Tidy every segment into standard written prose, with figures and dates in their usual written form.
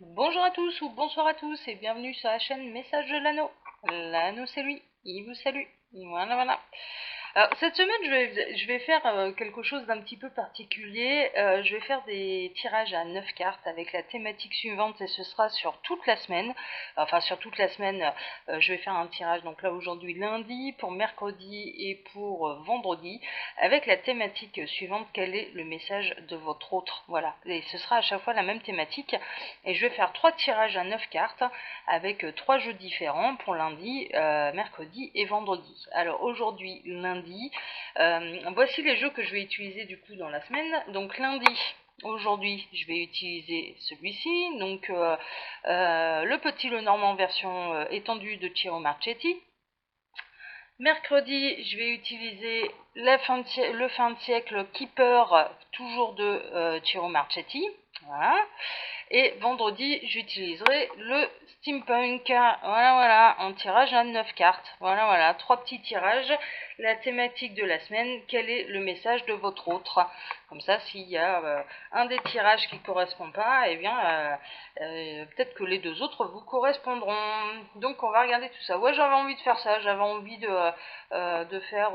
Bonjour à tous ou bonsoir à tous et bienvenue sur la chaîne Message de l'Anneau. L'Anneau c'est lui, il vous salue. Voilà, voilà. Alors cette semaine je vais faire quelque chose d'un petit peu particulier. Je vais faire des tirages à 9 cartes avec la thématique suivante et ce sera sur toute la semaine. Enfin sur toute la semaine je vais faire un tirage donc là aujourd'hui lundi, pour mercredi et pour vendredi avec la thématique suivante, quel est le message de votre autre. Voilà, et ce sera à chaque fois la même thématique et je vais faire 3 tirages à 9 cartes avec 3 jeux différents pour lundi, mercredi et vendredi. Alors aujourd'hui lundi, voici les jeux que je vais utiliser du coup dans la semaine. Donc lundi, aujourd'hui, je vais utiliser celui-ci, donc le petit Lenormand version étendue de Ciro Marchetti. Mercredi, je vais utiliser le fin de siècle Keeper, toujours de Ciro Marchetti. Voilà. Et vendredi, j'utiliserai le Steampunk. Voilà, voilà, en tirage à 9 cartes. Voilà, voilà, 3 petits tirages. La thématique de la semaine, quel est le message de votre autre? Comme ça, s'il y a un des tirages qui ne correspond pas, eh bien, peut-être que les deux autres vous correspondront. Donc, on va regarder tout ça. Ouais, j'avais envie de faire ça. J'avais envie de faire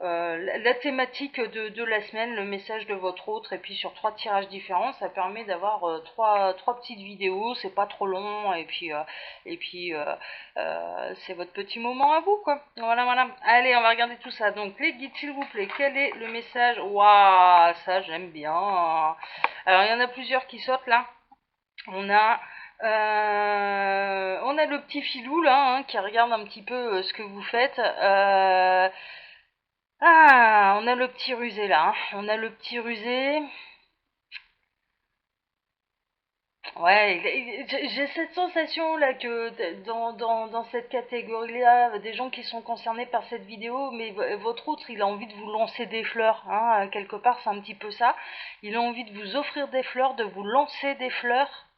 la thématique de la semaine, le message de votre autre, et puis sur 3 tirages différents, ça permet d'avoir trois petites vidéos, c'est pas trop long, et puis c'est votre petit moment à vous, quoi. Voilà, voilà. Allez, on va regarder tout ça. Donc, les guides, s'il vous plaît, quel est le message? Waouh, ça j'aime bien. Alors, il y en a plusieurs qui sautent là. On a le petit filou là, hein, qui regarde un petit peu ce que vous faites. On a le petit rusé là. Hein. On a le petit rusé. Ouais, j'ai cette sensation là que dans cette catégorie-là, des gens qui sont concernés par cette vidéo, mais votre autre, il a envie de vous lancer des fleurs, hein, quelque part, c'est un petit peu ça. Il a envie de vous offrir des fleurs, de vous lancer des fleurs.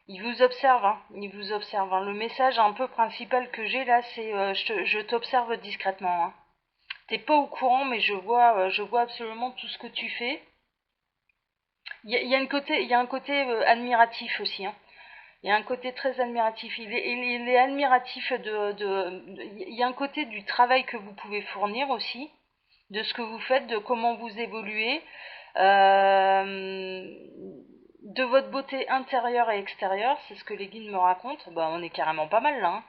Il vous observe, hein, il vous observe. Hein. Le message un peu principal que j'ai là, c'est je t'observe discrètement. Hein. T'es pas au courant, mais je vois absolument tout ce que tu fais. Il y a un côté admiratif aussi. Hein. Il y a un côté très admiratif. Il est admiratif il y a un côté du travail que vous pouvez fournir aussi, de ce que vous faites, de comment vous évoluez, euh, de votre beauté intérieure et extérieure. C'est ce que les guides me racontent. Bah, on est carrément pas mal là. Hein.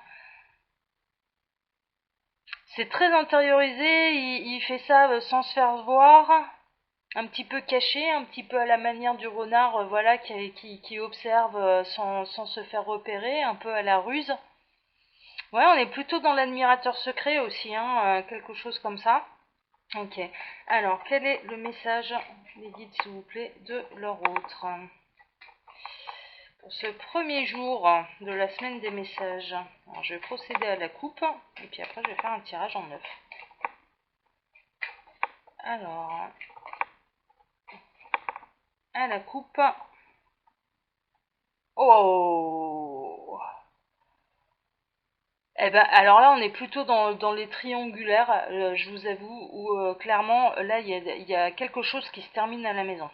C'est très intériorisé. Il fait ça sans se faire voir. Un petit peu caché, un petit peu à la manière du renard, voilà, qui observe sans se faire repérer, un peu à la ruse. Ouais, on est plutôt dans l'admirateur secret aussi, hein, quelque chose comme ça. Ok. Alors, quel est le message des guides, s'il vous plaît, de leur autre? Pour ce premier jour de la semaine des messages, alors, je vais procéder à la coupe, et puis après, je vais faire un tirage en neuf. Alors, à la coupe. Oh! Eh ben, alors là, on est plutôt dans les triangulaires, je vous avoue, où clairement, là, il y a quelque chose qui se termine à la maison.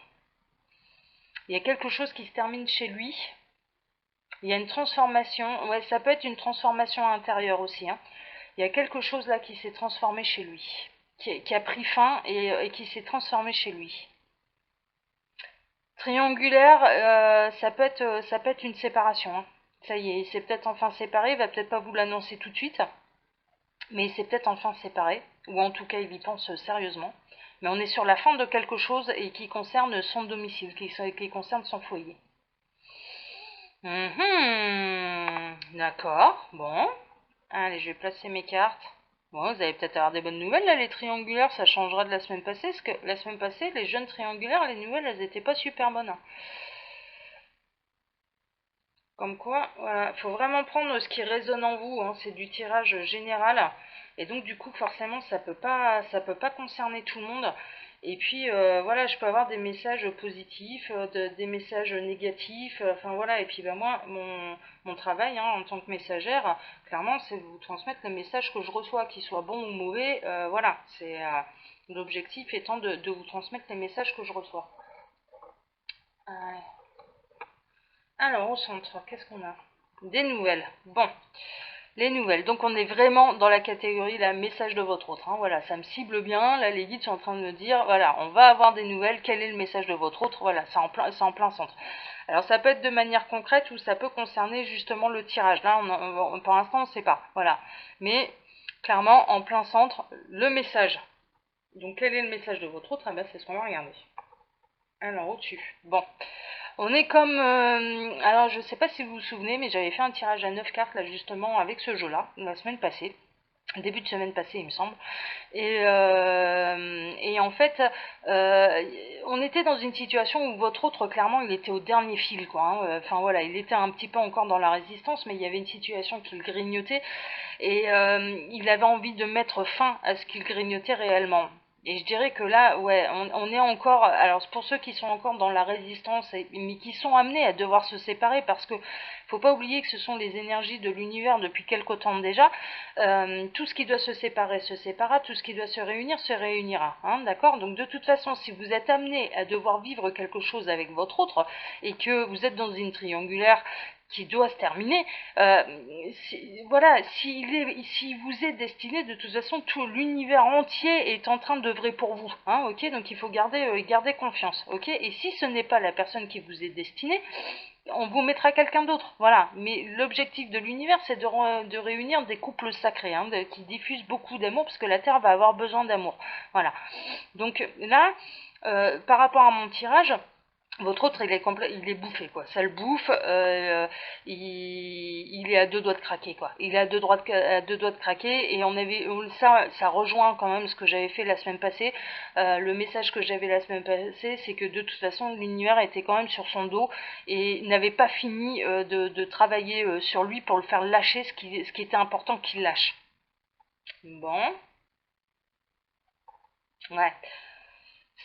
Il y a quelque chose qui se termine chez lui. Il y a une transformation. Ouais, ça peut être une transformation intérieure aussi. Hein. Il y a quelque chose là qui s'est transformé chez lui. Qui a pris fin et qui s'est transformé chez lui. Triangulaire, ça peut être une séparation. Hein. Ça y est, il s'est peut-être enfin séparé. Il va peut-être pas vous l'annoncer tout de suite. Mais il s'est peut-être enfin séparé, ou en tout cas il y pense sérieusement. Mais on est sur la fin de quelque chose et qui concerne son domicile, qui concerne son foyer. D'accord, bon. Allez, je vais placer mes cartes. Bon, vous allez peut-être avoir des bonnes nouvelles là, les triangulaires, ça changera de la semaine passée, parce que la semaine passée, les jeunes triangulaires, les nouvelles, elles étaient pas super bonnes. Hein. Comme quoi, voilà, faut vraiment prendre ce qui résonne en vous, hein, c'est du tirage général. Et donc du coup forcément ça peut pas concerner tout le monde. Et puis voilà, je peux avoir des messages positifs, des messages négatifs, enfin voilà. Et puis ben moi, mon travail hein, en tant que messagère, clairement, c'est de vous transmettre les messages que je reçois, qu'ils soient bons ou mauvais. Voilà, c'est l'objectif étant de vous transmettre les messages que je reçois. Alors au centre, qu'est-ce qu'on a? Des nouvelles. Bon. Les nouvelles, donc on est vraiment dans la catégorie la message de votre autre, hein. Voilà, ça me cible bien, là les guides sont en train de me dire, voilà, on va avoir des nouvelles, quel est le message de votre autre, voilà, c'est en plein centre. Alors ça peut être de manière concrète ou ça peut concerner justement le tirage, là pour l'instant on ne sait pas, voilà, mais clairement en plein centre, le message. Donc quel est le message de votre autre? Ah ben, c'est ce qu'on va regarder. Alors au-dessus, bon. On est comme... alors je sais pas si vous vous souvenez, mais j'avais fait un tirage à 9 cartes là justement avec ce jeu-là, la semaine passée. Début de semaine passée, il me semble. Et en fait, on était dans une situation où votre autre, clairement, il était au dernier fil, quoi. Hein. Enfin voilà, il était un petit peu encore dans la résistance, mais il y avait une situation qui le grignotait. Et il avait envie de mettre fin à ce qu'il grignotait réellement. Et je dirais que là, ouais, on est encore, alors pour ceux qui sont encore dans la résistance, mais qui sont amenés à devoir se séparer, parce que faut pas oublier que ce sont les énergies de l'univers depuis quelque temps déjà, tout ce qui doit se séparer se séparera, tout ce qui doit se réunira, hein, d'accord? Donc de toute façon, si vous êtes amené à devoir vivre quelque chose avec votre autre, et que vous êtes dans une triangulaire qui doit se terminer, voilà, si vous est destiné, de toute façon, tout l'univers entier est en train d'œuvrer pour vous, hein, ok, donc il faut garder confiance, ok, et si ce n'est pas la personne qui vous est destinée, on vous mettra quelqu'un d'autre, voilà, mais l'objectif de l'univers, c'est de réunir des couples sacrés, hein, qui diffusent beaucoup d'amour, parce que la Terre va avoir besoin d'amour, voilà, donc là, par rapport à mon tirage, votre autre, il est bouffé, quoi. Ça le bouffe. Il est à deux doigts de craquer, quoi. Il est à deux doigts de craquer. Et ça rejoint quand même ce que j'avais fait la semaine passée. Le message que j'avais la semaine passée, c'est que de toute façon, l'univers était quand même sur son dos et n'avait pas fini de travailler sur lui pour le faire lâcher ce qui était important qu'il lâche. Bon. Ouais.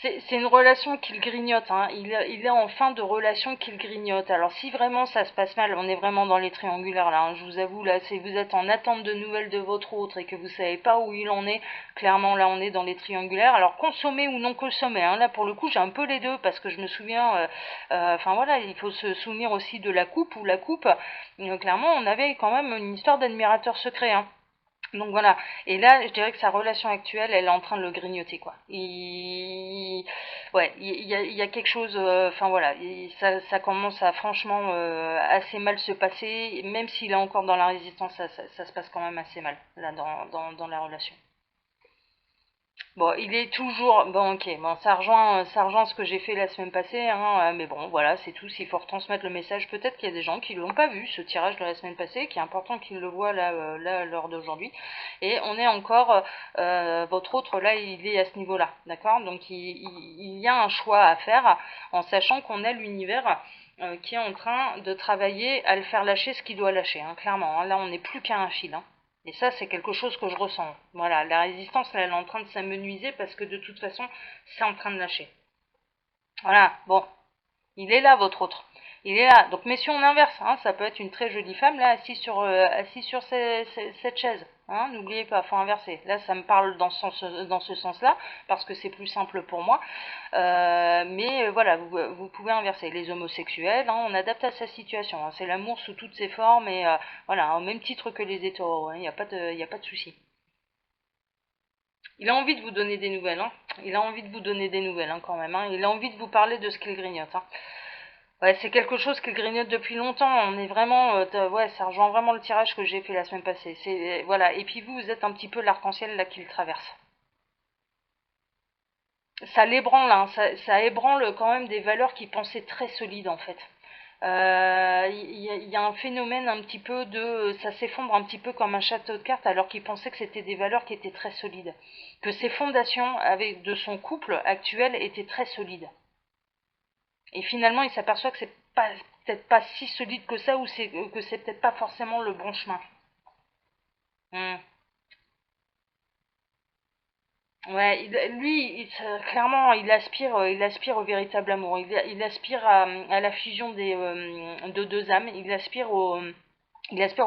C'est une relation qu'il grignote, hein. Il est en fin de relation qu'il grignote. Alors si vraiment ça se passe mal, on est vraiment dans les triangulaires là, hein, je vous avoue, là, si vous êtes en attente de nouvelles de votre autre et que vous savez pas où il en est, clairement là on est dans les triangulaires. Alors consommer ou non consommer, hein, là pour le coup j'ai un peu les deux parce que je me souviens, enfin voilà, il faut se souvenir aussi de la coupe ou la coupe. Clairement on avait quand même une histoire d'admirateur secret, hein. Donc voilà, et là je dirais que sa relation actuelle elle est en train de le grignoter quoi. Ouais, il y a quelque chose, enfin voilà, ça commence à franchement assez mal se passer, même s'il est encore dans la résistance, ça se passe quand même assez mal là dans la relation. Bon, il est toujours... Bon, ok, bon, ça rejoint ce que j'ai fait la semaine passée, hein, mais bon, voilà, c'est tout, s'il faut retransmettre le message, peut-être qu'il y a des gens qui ne l'ont pas vu, ce tirage de la semaine passée, qui est important qu'ils le voient là à l'heure d'aujourd'hui, et on est encore, votre autre, là, il est à ce niveau-là, d'accord? Donc, il y a un choix à faire, en sachant qu'on a l'univers qui est en train de travailler à le faire lâcher ce qu'il doit lâcher, hein, clairement, hein, là, on n'est plus qu'à un fil, hein. Et ça, c'est quelque chose que je ressens. Voilà, la résistance, là, elle est en train de s'amenuiser parce que de toute façon, c'est en train de lâcher. Voilà, bon, il est là, votre autre. Il est là. Donc, mais si on inverse, hein, ça peut être une très jolie femme, là, assise sur cette chaise. Hein, n'oubliez pas, faut inverser. Là, ça me parle dans ce sens-là, parce que c'est plus simple pour moi. Mais voilà, vous pouvez inverser. Les homosexuels, hein, on adapte à sa situation. Hein, c'est l'amour sous toutes ses formes, et voilà, au même titre que les hétéros. Il n'y a pas de souci. Il a envie de vous donner des nouvelles, hein. Il a envie de vous donner des nouvelles, hein, quand même, hein. Il a envie de vous parler de ce qu'il grignote, hein. Ouais, c'est quelque chose qu'il grignote depuis longtemps. On est vraiment, ouais, ça rejoint vraiment le tirage que j'ai fait la semaine passée. Voilà. Et puis vous êtes un petit peu l'arc-en-ciel là qui le traverse. Ça l'ébranle, hein. Ça ébranle quand même des valeurs qu'il pensait très solides en fait. Il y a un phénomène un petit peu ça s'effondre un petit peu comme un château de cartes alors qu'il pensait que c'était des valeurs qui étaient très solides, que ses fondations de son couple actuel étaient très solides. Et finalement, il s'aperçoit que c'est peut-être pas si solide que ça, ou que c'est peut-être pas forcément le bon chemin. Hmm. Ouais, lui, clairement, il aspire au véritable amour. Il aspire à la fusion de deux âmes. Il aspire au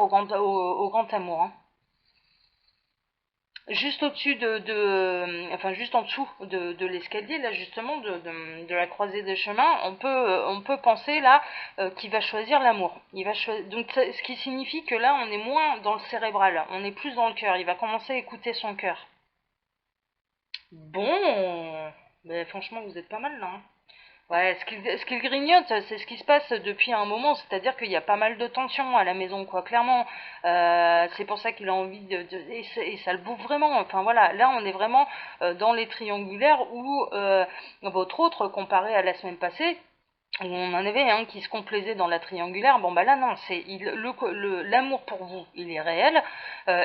grand amour, hein. Juste au-dessus enfin juste en dessous de l'escalier, là justement, de la croisée des chemins, on peut penser là qu'il va choisir l'amour. Donc ce qui signifie que là, on est moins dans le cérébral, on est plus dans le cœur. Il va commencer à écouter son cœur. Bon, mais franchement, vous êtes pas mal là, hein. Ouais, ce qu'il grignote, c'est ce qui se passe depuis un moment, c'est-à-dire qu'il y a pas mal de tensions à la maison, quoi, clairement. C'est pour ça qu'il a envie et ça le bouffe vraiment. Enfin voilà, là on est vraiment dans les triangulaires où votre autre, comparé à la semaine passée, où on en avait un qui se complaisait dans la triangulaire, bon bah là non, l'amour pour vous, il est réel,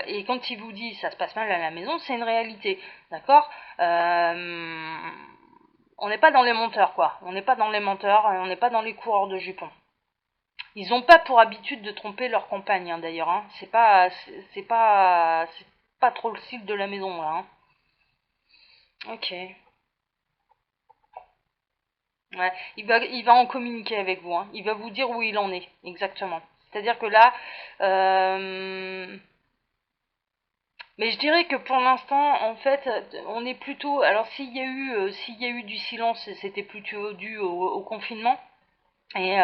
et quand il vous dit ça se passe mal à la maison, c'est une réalité, d'accord. On n'est pas dans les menteurs, quoi. On n'est pas dans les menteurs, on n'est pas dans les coureurs de jupons. Ils n'ont pas pour habitude de tromper leur compagne, hein, d'ailleurs, hein. C'est pas trop le style de la maison, là, hein. Ok. Ouais. Il va en communiquer avec vous, hein. Il va vous dire où il en est, exactement. C'est-à-dire que là, mais je dirais que pour l'instant, en fait, on est plutôt. Alors s'il y a eu du silence, c'était plutôt dû au confinement. Et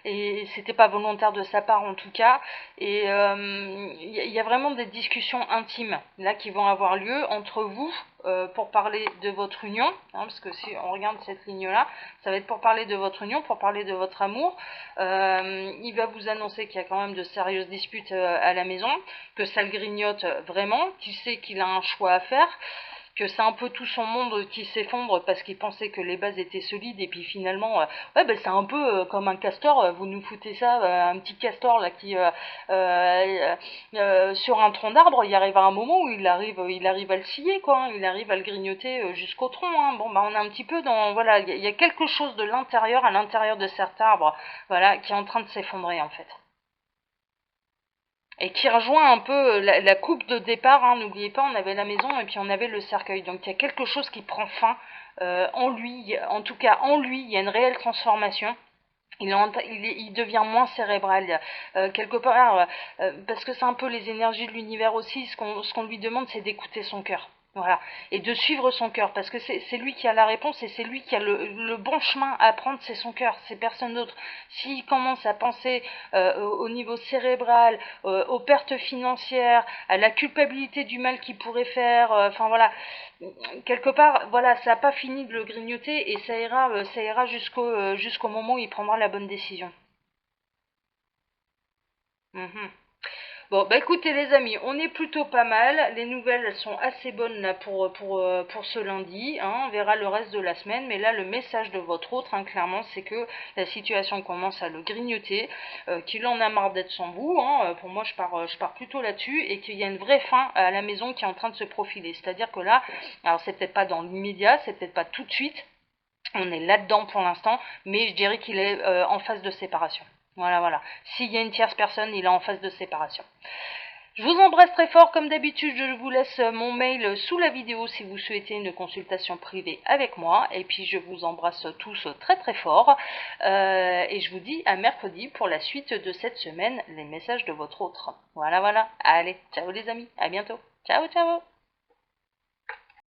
et c'était pas volontaire de sa part en tout cas. Et y a vraiment des discussions intimes là qui vont avoir lieu entre vous pour parler de votre union, hein, parce que si on regarde cette ligne-là, ça va être pour parler de votre union, pour parler de votre amour. Il va vous annoncer qu'il y a quand même de sérieuses disputes à la maison, que ça le grignote vraiment, qu'il sait qu'il a un choix à faire, que c'est un peu tout son monde qui s'effondre parce qu'il pensait que les bases étaient solides et puis finalement ouais ben c'est un peu comme un castor, vous nous foutez ça, un petit castor là qui sur un tronc d'arbre, il arrive à un moment où il arrive à le scier, quoi, hein, il arrive à le grignoter jusqu'au tronc, hein. Bon bah on est un petit peu dans, voilà, y a quelque chose de l'intérieur, à l'intérieur de cet arbre, voilà, qui est en train de s'effondrer en fait. Et qui rejoint un peu la coupe de départ, hein. N'oubliez pas, on avait la maison et puis on avait le cercueil. Donc il y a quelque chose qui prend fin en lui, en tout cas en lui, il y a une réelle transformation. Il devient moins cérébral, quelque part, parce que c'est un peu les énergies de l'univers aussi. Ce qu'on lui demande, c'est d'écouter son cœur. Voilà. Et de suivre son cœur, parce que c'est lui qui a la réponse et c'est lui qui a le bon chemin à prendre, c'est son cœur, c'est personne d'autre. S'il commence à penser au niveau cérébral, aux pertes financières, à la culpabilité du mal qu'il pourrait faire, enfin voilà, quelque part, voilà, ça n'a pas fini de le grignoter et ça ira jusqu'au moment où il prendra la bonne décision. Mhm. Bon, bah écoutez les amis, on est plutôt pas mal. Les nouvelles, elles sont assez bonnes là pour ce lundi, hein. On verra le reste de la semaine. Mais là, le message de votre autre, hein, clairement, c'est que la situation commence à le grignoter, qu'il en a marre d'être sans vous, hein. Pour moi, je pars plutôt là-dessus et qu'il y a une vraie fin à la maison qui est en train de se profiler. C'est-à-dire que là, alors c'est peut-être pas dans l'immédiat, c'est peut-être pas tout de suite, on est là-dedans pour l'instant, mais je dirais qu'il est en phase de séparation. Voilà, voilà. S'il y a une tierce personne, il est en phase de séparation. Je vous embrasse très fort, comme d'habitude, je vous laisse mon mail sous la vidéo si vous souhaitez une consultation privée avec moi. Et puis je vous embrasse tous très très fort. Et je vous dis à mercredi pour la suite de cette semaine, les messages de votre autre. Voilà, voilà. Allez, ciao les amis, à bientôt. Ciao, ciao.